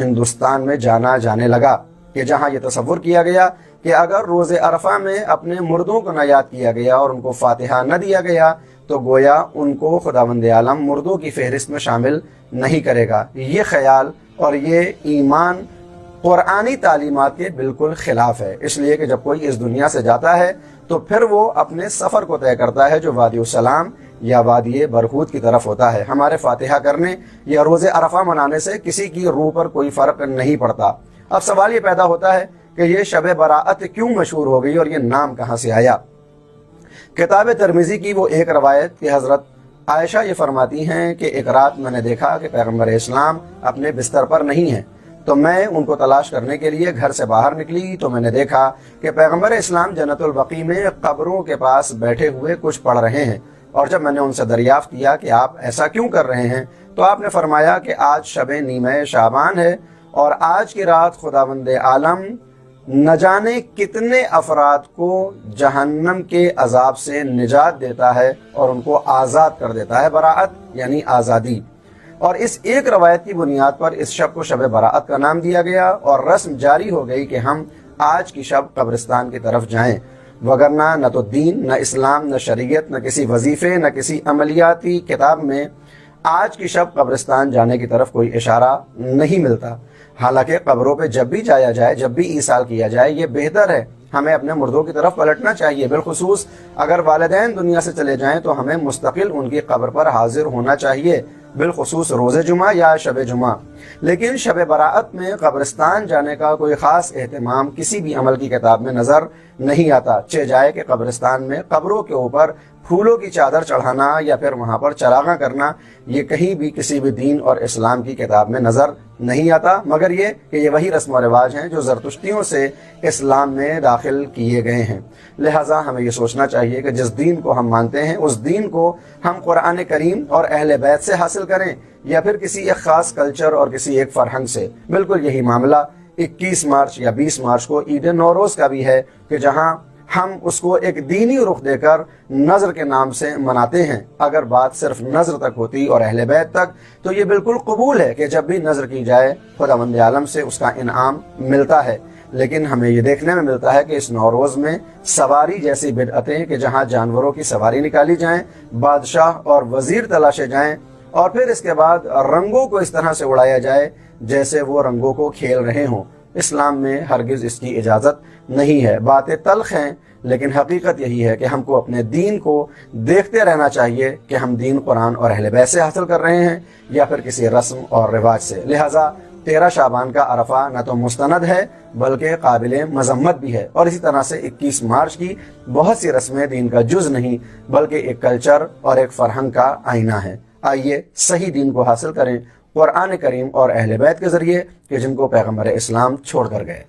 ہندوستان میں جانا جانے لگا کہ جہاں یہ تصور کیا گیا کہ اگر روز عرفہ میں اپنے مردوں کو نہ یاد کیا گیا اور ان کو فاتحہ نہ دیا گیا تو گویا ان کو خداوند عالم مردوں کی فہرست میں شامل نہیں کرے گا۔ یہ خیال اور یہ ایمان قرآنی تعلیمات کے بالکل خلاف ہے، اس لیے کہ جب کوئی اس دنیا سے جاتا ہے تو پھر وہ اپنے سفر کو طے کرتا ہے جو وادی السلام یا وادی برہوت کی طرف ہوتا ہے۔ ہمارے فاتحہ کرنے یا روز عرفہ منانے سے کسی کی روح پر کوئی فرق نہیں پڑتا۔ اب سوال یہ پیدا ہوتا ہے کہ یہ شب براءت کیوں مشہور ہو گئی اور یہ نام کہاں سے آیا؟ کتاب ترمذی کی وہ ایک روایت کہ حضرت عائشہ یہ فرماتی ہیں کہ ایک رات میں نے دیکھا کہ پیغمبر اسلام اپنے بستر پر نہیں ہیں، تو میں ان کو تلاش کرنے کے لیے گھر سے باہر نکلی تو میں نے دیکھا کہ پیغمبر اسلام جنت البقیع میں قبروں کے پاس بیٹھے ہوئے کچھ پڑھ رہے ہیں، اور جب میں نے ان سے دریافت کیا کہ آپ ایسا کیوں کر رہے ہیں تو آپ نے فرمایا کہ آج شب نیمہ شعبان ہے اور آج کی رات خداوند عالم نہ جانے کتنے افراد کو جہنم کے عذاب سے نجات دیتا ہے اور ان کو آزاد کر دیتا ہے۔ براءت یعنی آزادی، اور اس ایک روایت کی بنیاد پر اس شب کو شب براءت کا نام دیا گیا اور رسم جاری ہو گئی کہ ہم آج کی شب قبرستان کی طرف جائیں، وگرنہ نہ تو دین، نہ اسلام، نہ شریعت، نہ کسی وظیفے، نہ کسی عملیاتی کتاب میں آج کی شب قبرستان جانے کی طرف کوئی اشارہ نہیں ملتا۔ حالانکہ قبروں پہ جب بھی جایا جائے، جب بھی ایصال کیا جائے، یہ بہتر ہے۔ ہمیں اپنے مردوں کی طرف پلٹنا چاہیے، بالخصوص اگر والدین دنیا سے چلے جائیں تو ہمیں مستقل ان کی قبر پر حاضر ہونا چاہیے، بالخصوص روز جمعہ یا شب جمعہ۔ لیکن شب براءت میں قبرستان جانے کا کوئی خاص اہتمام کسی بھی عمل کی کتاب میں نظر نہیں آتا، چہ جائے کہ قبرستان میں قبروں کے اوپر پھولوں کی چادر چڑھانا یا پھر وہاں پر چراغاں کرنا، یہ کہیں بھی کسی بھی دین اور اسلام کی کتاب میں نظر نہیں آتا، مگر یہ کہ یہ وہی رسم و رواج ہیں جو زرتشتیوں سے اسلام میں داخل کیے گئے ہیں۔ لہٰذا ہمیں یہ سوچنا چاہیے کہ جس دین کو ہم مانتے ہیں اس دین کو ہم قرآن کریم اور اہل بیت سے حاصل کریں یا پھر کسی ایک خاص کلچر اور کسی ایک فرہنگ سے۔ بالکل یہی معاملہ 21 مارچ یا 20 مارچ کو عید نوروز کا بھی ہے کہ جہاں ہم اس کو ایک دینی رخ دے کر نظر کے نام سے مناتے ہیں۔ اگر بات صرف نظر تک ہوتی اور اہل بیت تک تو یہ بالکل قبول ہے کہ جب بھی نظر کی جائے خداوند عالم سے اس کا انعام ملتا ہے، لیکن ہمیں یہ دیکھنے میں ملتا ہے کہ اس نوروز میں سواری جیسی بدعتیں کہ جہاں جانوروں کی سواری نکالی جائیں، بادشاہ اور وزیر تلاشے جائیں اور پھر اس کے بعد رنگوں کو اس طرح سے اڑایا جائے جیسے وہ رنگوں کو کھیل رہے ہوں، اسلام میں ہرگز اس کی اجازت نہیں ہے۔ باتیں تلخ ہیں لیکن حقیقت یہی ہے کہ ہم کو اپنے دین کو دیکھتے رہنا چاہیے کہ ہم دین قرآن اور اہل بیت سے حاصل کر رہے ہیں یا پھر کسی رسم اور رواج سے۔ لہٰذا 13 شعبان کا عرفہ نہ تو مستند ہے بلکہ قابل مذمت بھی ہے، اور اسی طرح سے 21 مارچ کی بہت سی رسمیں دین کا جز نہیں بلکہ ایک کلچر اور ایک فرہنگ کا آئینہ ہے۔ آئیے صحیح دین کو حاصل کریں قرآن کریم اور اہل بیت کے ذریعے کہ جن کو پیغمبر اسلام چھوڑ کر گئے۔